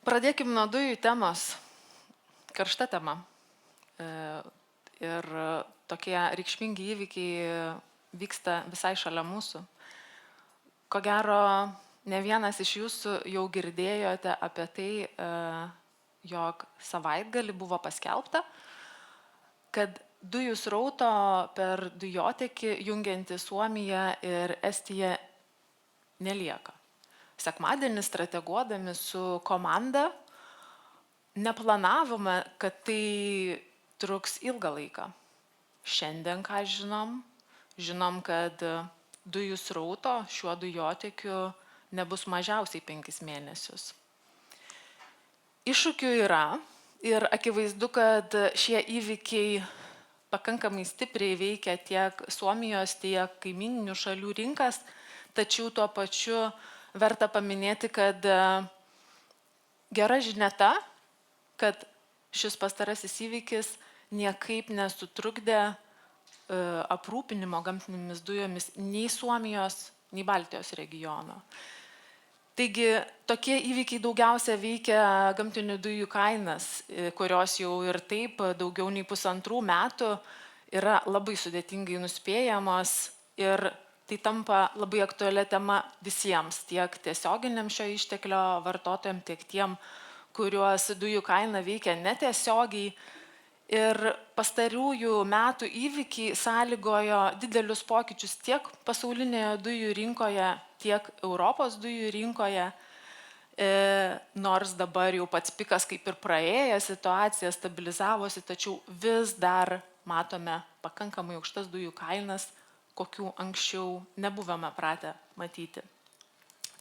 Pradėkim nuo dujų temos. Karšta tema. Ir tokie reikšmingi įvykiai vyksta visai šalia mūsų. Ko gero, ne vienas iš jūsų jau girdėjote apie tai, jog savaitgalį buvo paskelbta, kad dujų srauto per dujotekį jungianti Suomiją ir Estiją nelieka. Sekmadienį strateguodami su komanda neplanavome, kad tai truks ilgą laiką. Šiandien, ką žinom, kad dujų srauto šiuo dujotekiu nebus mažiausiai 5 mėnesius. Iššūkių yra ir akivaizdu, kad šie įvykiai pakankamai stipriai veikia tiek Suomijos, tiek kaimyninių šalių rinkas, tačiau tuo pačiu verta paminėti, kad gera žinia ta, kad šis pastarasis įvykis niekaip nesutrukdė aprūpinimo gamtinėmis dujomis nei Suomijos, nei Baltijos regiono. Taigi, tokie įvykiai daugiausia veikia gamtinių dujų kainas, kurios jau ir taip daugiau nei 1,5 metų yra labai sudėtingai nuspėjamos ir tai tampa labai aktualia tema visiems, tiek tiesioginiam šio išteklio vartotojams, tiek tiem, kuriuos dujų kaina veikia netiesiogiai. Ir pastarųjų metų įvykiai sąlygojo didelius pokyčius tiek pasaulinėje dujų rinkoje, tiek Europos dujų rinkoje. Nors dabar jau pats pikas kaip ir praėjęs, situacija stabilizavosi, tačiau vis dar matome pakankamai aukštas dujų kainas, kokių anksčiau nebuvome pratę matyti.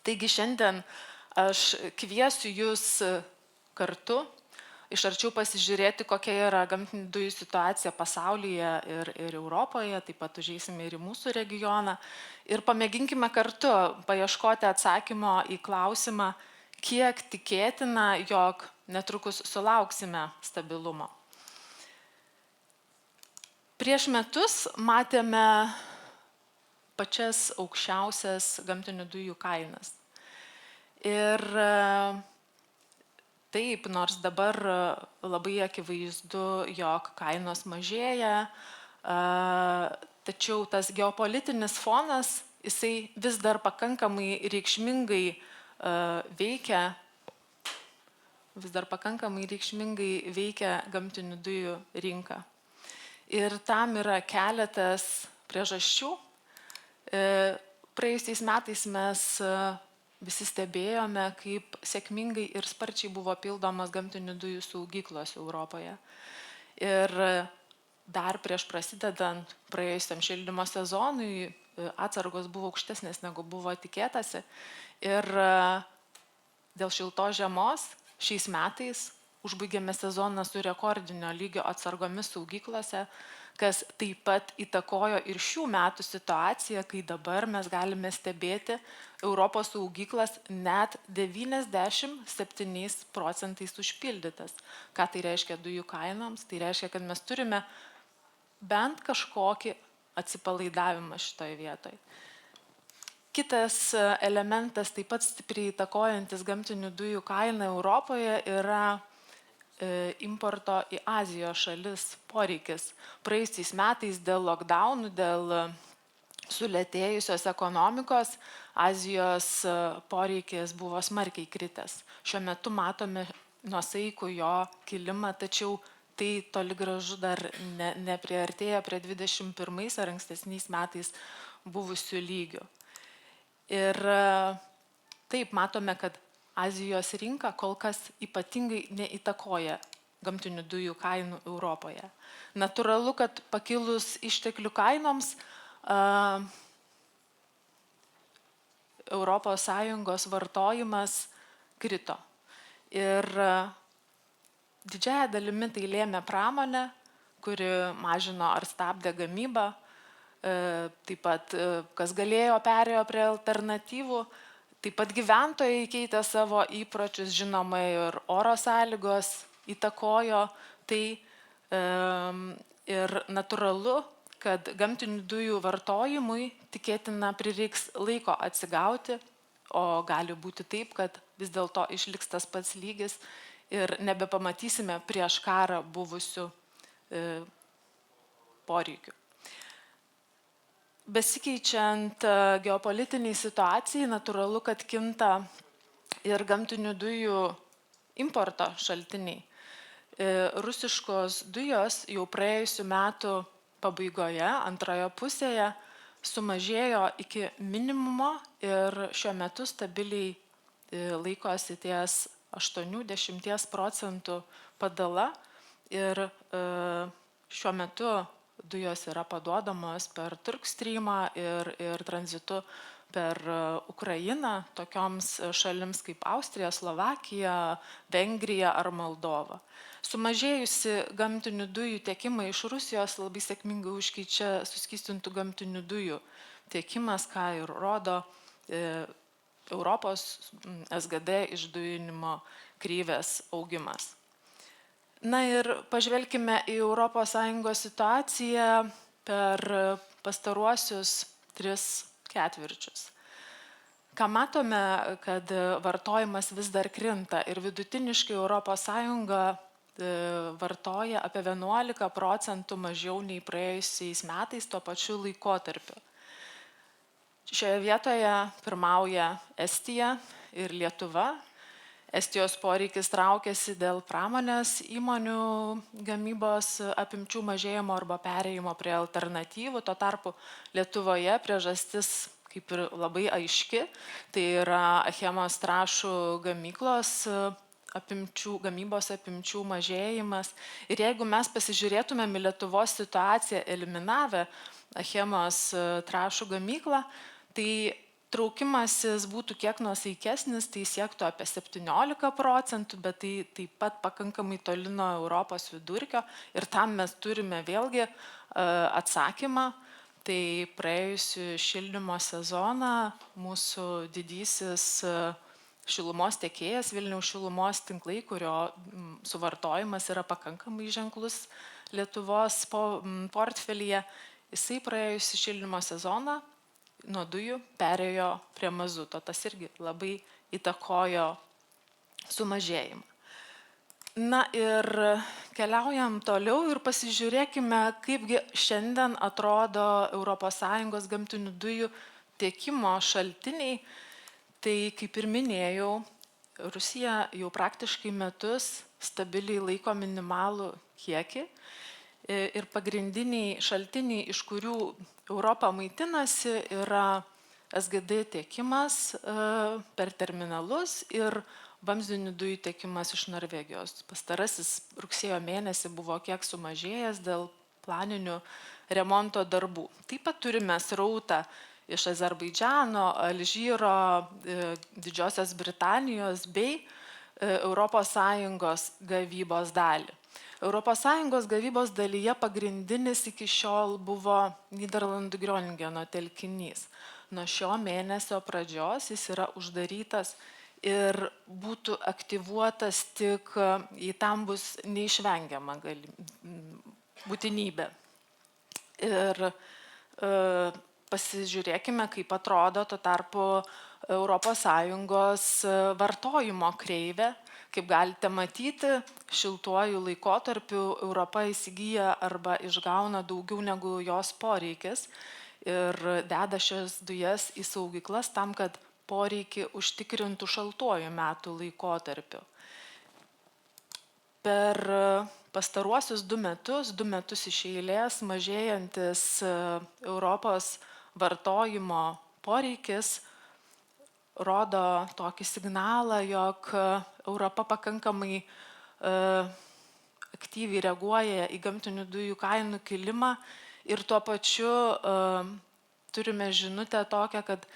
Taigi šiandien aš kviesiu jūs kartu iš arčiau pasižiūrėti, kokia yra gamtinių dujų situacija pasaulyje ir Europoje, taip pat užeisime ir į mūsų regioną ir pamėginkime kartu paieškoti atsakymo į klausimą, kiek tikėtina, jog netrukus sulauksime stabilumo. Prieš metus matėme pačias aukščiausias gamtinių dujų kainas. Ir taip, nors dabar labai akivaizdu, jog kainos mažėja, tačiau tas geopolitinis fonas, jisai vis dar pakankamai reikšmingai veikia gamtinių dujų rinką. Ir tam yra keletas priežasčių. Praėjusiais metais mes visi stebėjome, kaip sėkmingai ir sparčiai buvo pildomas gamtinių dujų saugyklos Europoje. Ir dar prieš prasidedant praėjusiam šildymo sezonui atsargos buvo aukštesnės negu buvo tikėtasi. Ir dėl šiltos žiemos šiais metais užbaigėme sezoną su rekordinio lygio atsargomis saugyklose, kas taip pat įtakojo ir šių metų situaciją, kai dabar mes galime stebėti Europos saugyklas net 97% užpildytas. Ką tai reiškia dujų kainoms? Tai reiškia, kad mes turime bent kažkokį atsipalaidavimą šitoje vietoje. Kitas elementas, taip pat stipriai įtakojantis gamtinių dujų kainą Europoje, yra importo į Azijos šalis poreikis. Praėjusiais metais dėl lockdownų, dėl sulėtėjusios ekonomikos, Azijos poreikis buvo smarkiai kritęs. Šiuo metu matome nuosaikų jo kilimą, tačiau tai toli gražu dar nepriartėja prie 21 ar ankstesniais metais buvusių lygių. Ir taip matome, kad Azijos rinka kol kas ypatingai neįtakoja gamtinių dujų kainų Europoje. Natūralu, kad pakilus išteklių kainoms ES vartojimas krito. Ir didžiąja dalimi tai lėmė pramonė, kuri mažino ar stabdė gamybą, taip pat kas galėjo perėjo prie alternatyvų. Taip pat gyventojai keitė savo įpročius, žinoma, ir oro sąlygos įtakojo tai ir natūralu, kad gamtinių dujų vartojimui tikėtina prireiks laiko atsigauti, o gali būti taip, kad vis dėlto išliks tas pats lygis ir nebepamatysime prieš karą buvusių poreikių. Besikeičiant geopolitiniai situacijai, natūralu, kad kinta ir gamtinių dujų importo šaltiniai. Rusiškos dujos jau praėjusių metų pabaigoje, antroje pusėje, sumažėjo iki minimumo ir šiuo metu stabiliai laikosi ties 80% padala ir šiuo metu dujos yra paduodamos per Turkstrymą ir tranzitu per Ukrainą tokioms šalims kaip Austrija, Slovakija, Vengrija ar Moldova. Sumažėjusi gamtinių dujų tiekimą iš Rusijos labai sėkmingai užkeičia suskystintų gamtinių dujų tiekimas, ką ir rodo Europos SGD išdujinimo kreivės augimas. Na ir pažvelkime į ES situaciją per pastaruosius 3 ketvirčius. Ką matome, kad vartojimas vis dar krinta ir vidutiniškai ES vartoja apie 11% mažiau nei praėjusiais metais tuo pačiu laikotarpiu. Šioje vietoje pirmauja Estija ir Lietuva. Estijos poreikis traukiasi dėl pramonės įmonių gamybos apimčių mažėjimo arba perėjimo prie alternatyvų. Tuo tarpu Lietuvoje priežastis kaip ir labai aiški, tai yra Achemos trąšų gamybos apimčių mažėjimas. Ir jeigu mes pasižiūrėtumėm į Lietuvos situaciją eliminavę Achemos trąšų gamyklą, tai traukimasis būtų kiek nuosaikesnis, tai siektų apie 17%, bet tai taip pat pakankamai toli nuo Europos vidurkio ir tam mes turime vėlgi atsakymą. Tai praėjusiu šildymo sezoną mūsų didysis šilumos tiekėjas Vilniaus šilumos tinklai, kurio suvartojimas yra pakankamai ženklus Lietuvos portfelyje, jisai praėjusiu šildymo sezoną nuo dujų perėjo prie mazuto. Tas irgi labai įtakojo sumažėjimą. Na ir keliaujam toliau ir pasižiūrėkime, kaipgi šiandien atrodo ES gamtinių dujų tiekimo šaltiniai. Tai kaip ir minėjau, Rusija jau praktiškai metus stabiliai laiko minimalų kiekį ir pagrindiniai šaltiniai, iš kurių Europa maitinasi, yra SGD tiekimas per terminalus ir vamzdinių dujų tiekimas iš Norvegijos. Pastarasis rugsėjo mėnesį buvo kiek sumažėjęs dėl planinių remonto darbų. Taip pat turime srautą iš Azerbaidžano, Alžyro, Didžiosios Britanijos bei ES gavybos dalį. ES gavybos dalyje pagrindinis iki šiol buvo Nyderlandų Groningeno telkinys. Nuo šio mėnesio pradžios jis yra uždarytas ir būtų aktyvuotas tik, jei tam bus neišvengiama būtinybė. Ir pasižiūrėkime, kaip atrodo tuo tarpu ES vartojimo kreivė. Kaip galite matyti, šiltuoju laikotarpiu Europa įsigyja arba išgauna daugiau negu jos poreikis ir deda šias dujas į saugyklas tam, kad poreikį užtikrintų šaltuoju metų laikotarpiu. Per pastaruosius 2 metus iš eilės mažėjantis Europos vartojimo poreikis rodo tokį signalą, jog Europa pakankamai aktyviai reaguoja į gamtinių dujų kainų kilimą ir tuo pačiu turime žinutę tokią, kad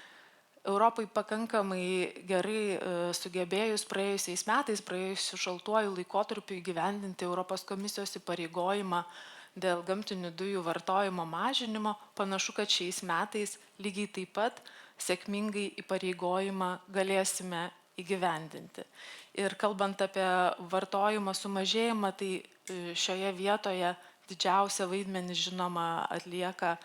Europai pakankamai gerai sugebėjus praėjusiais metais, praėjusiu šaltuoju laikotarpiu įgyvendinti Europos komisijos įpareigojimą dėl gamtinių dujų vartojimo mažinimo, panašu, kad šiais metais lygiai taip pat sėkmingai įpareigojimą galėsime įgyvendinti. Ir kalbant apie vartojimo sumažėjimą, tai šioje vietoje didžiausią vaidmenį žinoma atlieka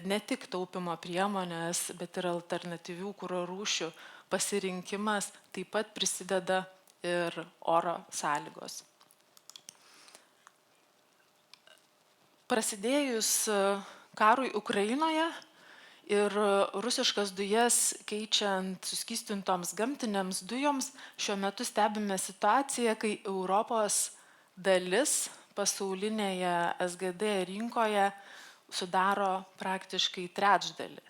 ne tik taupimo priemonės, bet ir alternatyvių kuro rūšių pasirinkimas, taip pat prisideda ir oro sąlygos. Prasidėjus karui Ukrainoje ir rusiškas dujas keičiant suskystintoms gamtinėms dujoms, šiuo metu stebime situaciją, kai Europos dalis pasaulinėje SGD rinkoje sudaro praktiškai trečdalį.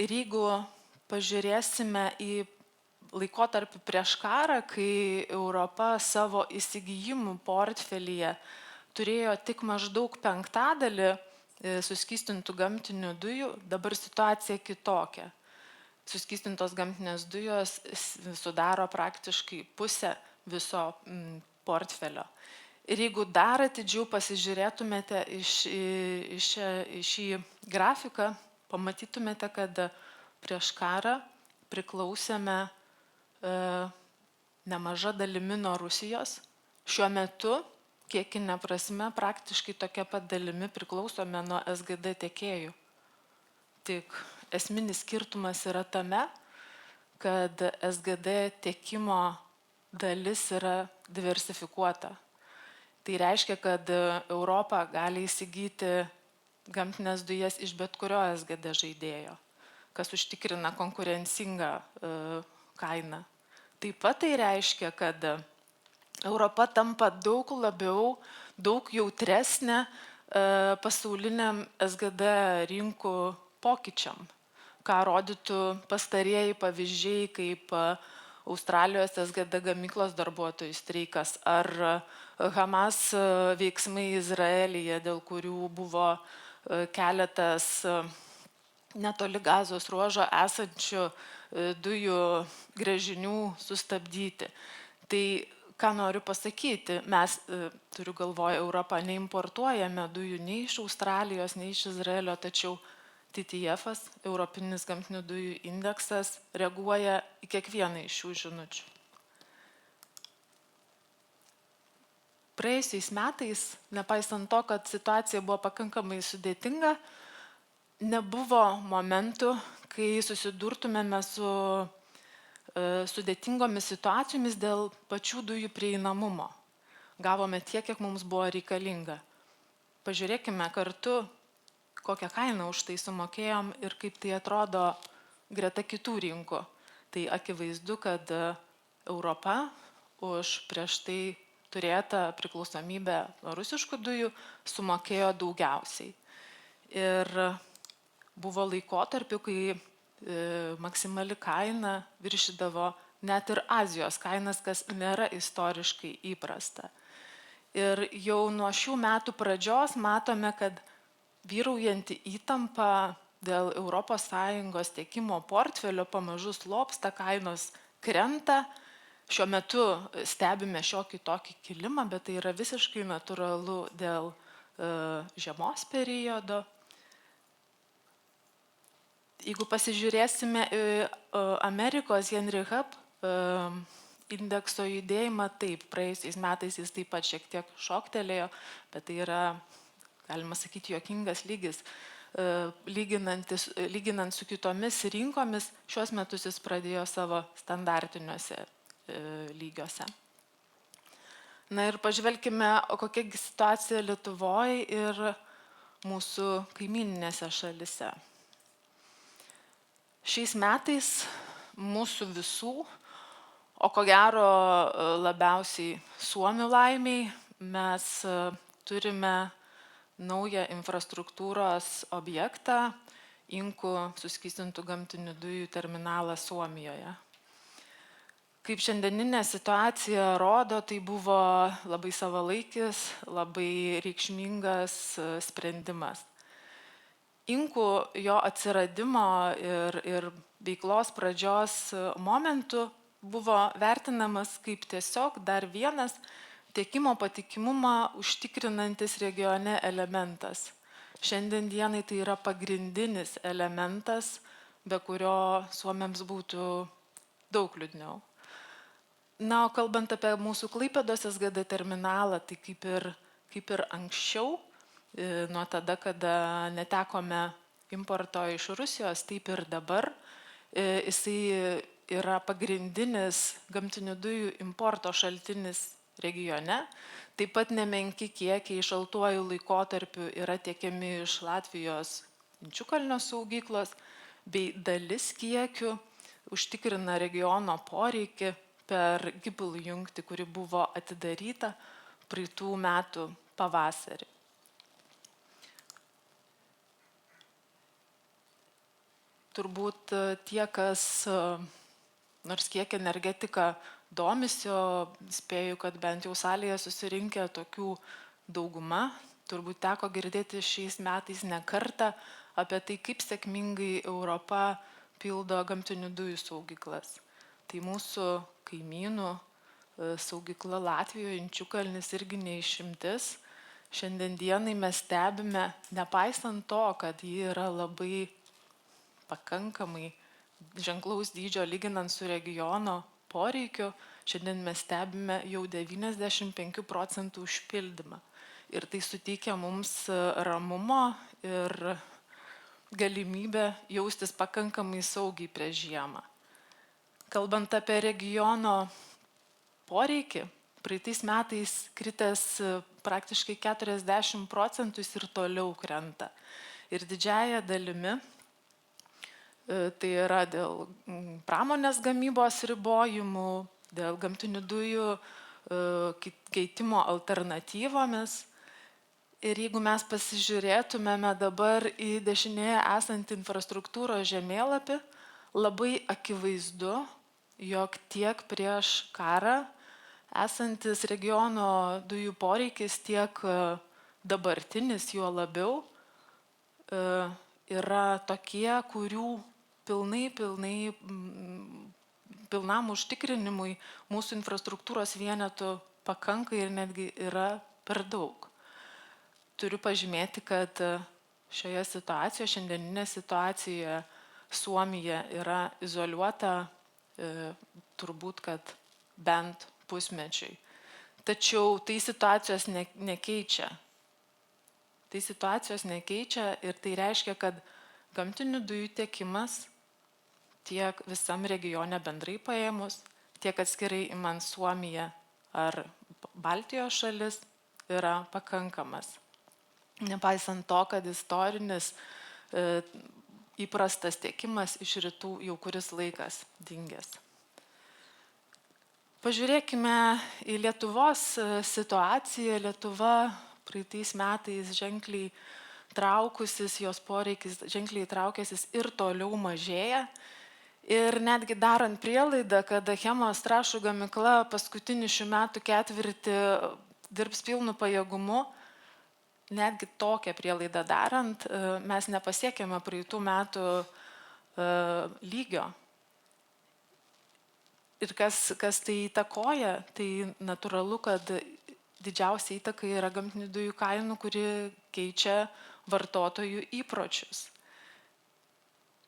Ir jeigu pažiūrėsime į laikotarpį prieš karą, kai Europa savo įsigijimų portfelyje turėjo tik maždaug 1/5 suskystintų gamtinių dujų, dabar situacija kitokia. Suskystintos gamtinės dujos sudaro praktiškai pusę viso portfelio. Ir jeigu dar atidžiau pasižiūrėtumėte į šį grafiką, pamatytumėte, kad prieš karą priklausėme nemaža dalimi nuo Rusijos. Šiuo metu, kiekinė prasme, praktiškai tokia pat dalimi priklausome nuo SGD tiekėjų. Tik esminis skirtumas yra tame, kad SGD tiekimo dalis yra diversifikuota. Tai reiškia, kad Europa gali įsigyti gamtinės dujas iš bet kurio SGD žaidėjo, kas užtikrina konkurencingą kainą. Taip pat tai reiškia, kad Europa tampa daug labiau, daug jautresnė pasauliniam SGD rinkų pokyčiam, ką rodytų pastarieji pavyzdžiai kaip Australijos SGD gamyklos darbuotojų streikas ar Hamas veiksmai Izraelyje, dėl kurių buvo keletas netoli Gazos ruožo esančių dujų gręžinių sustabdyti. Tai ką noriu pasakyti, mes, turiu galvoje, Europą neimportuojame dujų nei iš Australijos, nei iš Izraelio, tačiau TTF-as, Europinis gamtinių dujų indeksas, reaguoja į kiekvieną iš šių žinučių. Praėjusiais metais, nepaisant to, kad situacija buvo pakankamai sudėtinga, nebuvo momentų, kai susidurtumėme su sudėtingomis situacijomis dėl pačių dujų prieinamumo. Gavome tiek, kiek mums buvo reikalinga. Pažiūrėkime kartu, kokią kainą už tai sumokėjom ir kaip tai atrodo greta kitų rinkų. Tai akivaizdu, kad Europa už prieš tai turėtą priklausomybę nuo rusiškų dujų sumokėjo daugiausiai. Ir buvo laikotarpių, kai maksimali kaina viršydavo net ir Azijos kainas, kas nėra istoriškai įprasta. Ir jau nuo šių metų pradžios matome, kad vyraujanti įtampa dėl ES tiekimo portfelio pamažu slopsta, kainos krenta. Šiuo metu stebime šiokį tokį kilimą, bet tai yra visiškai natūralu dėl žiemos periodo. Jeigu pasižiūrėsime į Amerikos Henry Hub indekso judėjimą, taip, praėjusiais metais jis taip pat šiek tiek šoktelėjo, bet tai yra, galima sakyti, juokingas lygis. Lyginant su kitomis rinkomis, šiuos metus jis pradėjo savo standartiniuose lygiuose. Na ir pažvelkime, kokia situacija Lietuvoje ir mūsų kaimyninėse šalise. Šiais metais mūsų visų, o ko gero labiausiai Suomių laimiai, mes turime naują infrastruktūros objektą, Inkų suskystintų gamtinių dujų terminalą Suomijoje. Kaip šiandieninė situacija rodo, tai buvo labai savalaikis, labai reikšmingas sprendimas. Inkų jo atsiradimo ir veiklos pradžios momentu buvo vertinamas kaip tiesiog dar vienas tiekimo patikimumą užtikrinantis regione elementas. Šiandien dienai tai yra pagrindinis elementas, be kurio suomiams būtų daug liūdniau. Na, o kalbant apie mūsų Klaipėdos SGD terminalą, tai kaip ir anksčiau, nuo tada, kada netekome importo iš Rusijos, taip ir dabar, jisai yra pagrindinis gamtinių dujų importo šaltinis regione. Taip pat nemenki kiekiai šaltuoju laikotarpiu yra tiekiami iš Latvijos Inčiukalnio saugyklos, bei dalis kiekių užtikrina regiono poreikį per Gibel jungtį, kuri buvo atidaryta praeitų metų pavasarį. Turbūt tie, kas nors kiek energetika domisi, o spėju, kad bent jau salėje susirinkę tokių dauguma, turbūt teko girdėti šiais metais ne kartą apie tai, kaip sėkmingai Europa pildo gamtinių dujų saugyklas. Tai mūsų kaimynų saugykla Latvijoje, Inčiukalnis irgi neišimtis. Šiandien dienai mes stebime, nepaisant to, kad ji yra labai pakankamai ženklaus dydžio lyginant su regiono poreikiu, šiandien mes stebime jau 95% užpildymą. Ir tai suteikia mums ramumo ir galimybę jaustis pakankamai saugiai prieš žiemą. Kalbant apie regiono poreikį, praeitais metais kritęs praktiškai 40% ir toliau krenta. Ir didžiąja dalimi tai yra dėl pramonės gamybos ribojimų, dėl gamtinių dujų keitimo alternatyvomis. Ir jeigu mes pasižiūrėtumėme dabar į dešinėje esantį infrastruktūros žemėlapį, labai akivaizdu, jog tiek prieš karą esantis regiono dujų poreikis, tiek dabartinis juo labiau yra tokie, kurių pilnam užtikrinimui mūsų infrastruktūros vienetų pakanka ir netgi yra per daug. Turiu pažymėti, kad šioje situacijoje, šiandieninė situacijoje, Suomija yra izoliuota turbūt, kad bent pusmečiui. Tačiau tai situacijos nekeičia. Tai situacijos nekeičia ir tai reiškia, kad gamtinių dujų tiekimas tiek visam regione bendrai paėmus, tiek atskirai imant Suomiją ar Baltijos šalis yra pakankamas. Nepaisant to, kad istorinis įprastas tiekimas iš rytų jau kuris laikas dingęs. Pažiūrėkime į Lietuvos situaciją. Lietuva praeitais metais ženkliai traukusis, jos poreikis ženkliai traukęsis ir toliau mažėja. Ir netgi darant prielaidą, kad Achemos trąšų gamykla paskutinį šių metų ketvirtį dirbs pilnu pajėgumu, netgi tokią prielaidą darant, mes nepasiekėme praeitų metų lygio. Ir kas tai įtakoja, tai natūralu, kad didžiausia įtaka yra gamtinių dujų kainų, kuri keičia vartotojų įpročius.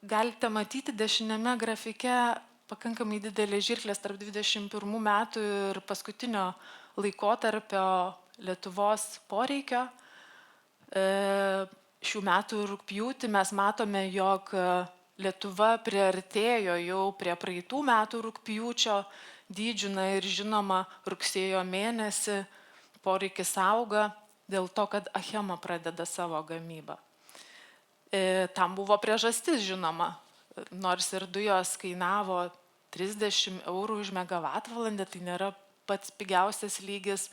Galite matyti dešinėme grafike pakankamai didelės žirklės tarp 21 metų ir paskutinio laikotarpio Lietuvos poreikio. Šių metų rugpjūtį mes matome, jog Lietuva priartėjo jau prie praeitų metų rugpjūčio dydžių, ir žinoma, rugsėjo mėnesį poreikis auga dėl to, kad Achema pradeda savo gamybą. Tam buvo priežastis, žinoma, nors ir dujos kainavo 30 eurų už megavatvalandę, tai nėra pats pigiausias lygis,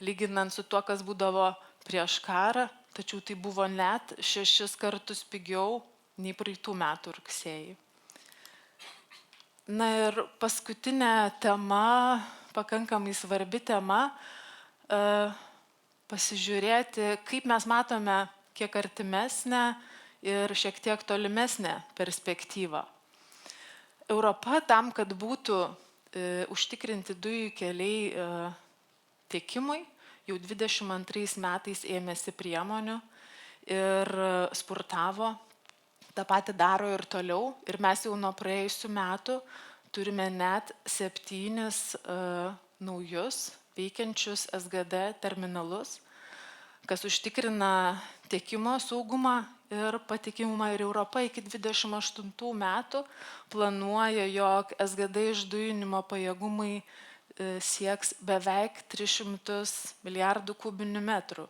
lyginant su tuo, kas būdavo prieš karą, tačiau tai buvo net 6 kartus pigiau nei praeitų metų rugsėjį. Na ir paskutinė tema, pakankamai svarbi tema, pasižiūrėti, kaip mes matome kiek artimesnę ir šiek tiek tolimesnę perspektyvą. Europa tam, kad būtų užtikrinti dujų keliai tiekimui, jau 22 metais ėmėsi priemonių ir spurtavo. Ta pati daro ir toliau. Ir mes jau nuo praėjusių metų turime net 7 naujus veikiančius SGD terminalus, kas užtikrina tiekimo saugumą ir patikimumą. Ir Europa iki 28 metų planuoja, jog SGD išdujinimo pajėgumai sieks beveik 300 milijardų kubinių metrų,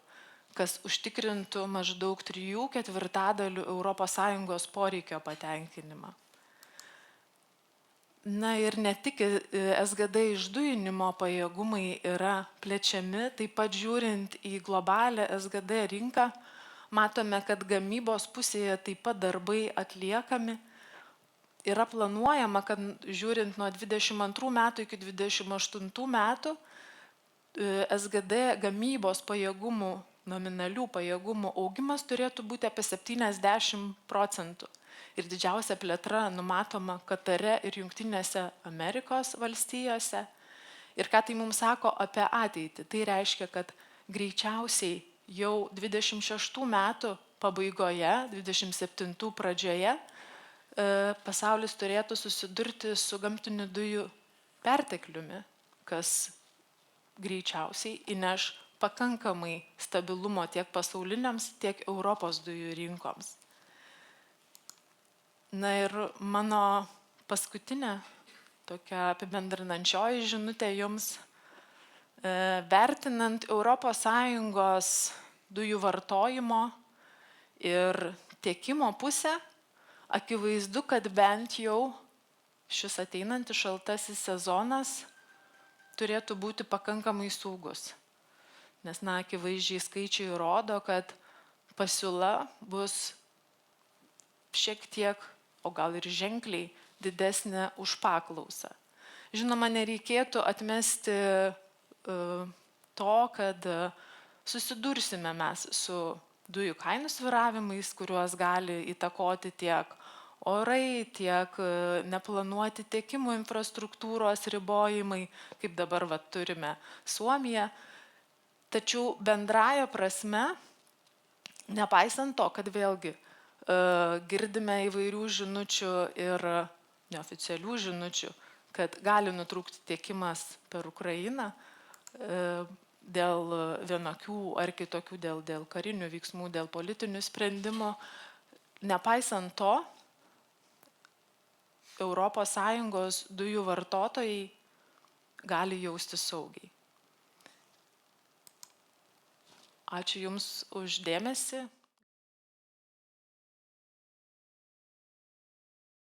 kas užtikrintų maždaug 3/4 ES poreikio patenkinimą. Na ir ne tik SGD išdujinimo pajėgumai yra plečiami, taip pat žiūrint į globalią SGD rinką, matome, kad gamybos pusėje taip pat darbai atliekami. Yra planuojama, kad žiūrint nuo 22 metų iki 28 metų, SGD gamybos pajėgumų, nominalių pajėgumų augimas turėtų būti apie 70%. Ir didžiausia plėtra numatoma Katare ir Jungtinėse Amerikos valstijose. Ir ką tai mums sako apie ateitį? Tai reiškia, kad greičiausiai jau 26 metų pabaigoje, 27 pradžioje, pasaulis turėtų susidurti su gamtinių dujų pertekliumi, kas greičiausiai įneš pakankamai stabilumo tiek pasauliniams, tiek Europos dujų rinkoms. Na ir mano paskutinė tokia apibendrinančioji žinutė jums, vertinant ES dujų vartojimo ir tiekimo pusę, akivaizdu, kad bent jau šis ateinantis šaltasis sezonas turėtų būti pakankamai saugus. Nes, akivaizdžiai skaičiai rodo, kad pasiūla bus šiek tiek, o gal ir ženkliai didesnė už paklausą. Žinoma, nereikėtų atmesti to, kad susidursime mes su dujų kainų svyravimais, kuriuos gali įtakoti tiek orai, tiek neplanuoti tiekimo infrastruktūros ribojimai, kaip dabar turime Suomiją. Tačiau bendraja prasme, nepaisant to, kad vėlgi girdime įvairių žinučių ir neoficialių žinučių, kad gali nutrūkti tiekimas per Ukrainą dėl vienokių ar kitokių, dėl karinių veiksmų, dėl politinių sprendimų. Nepaisant to, ES dujų vartotojai gali jausti saugiai. Ačiū Jums už dėmesį.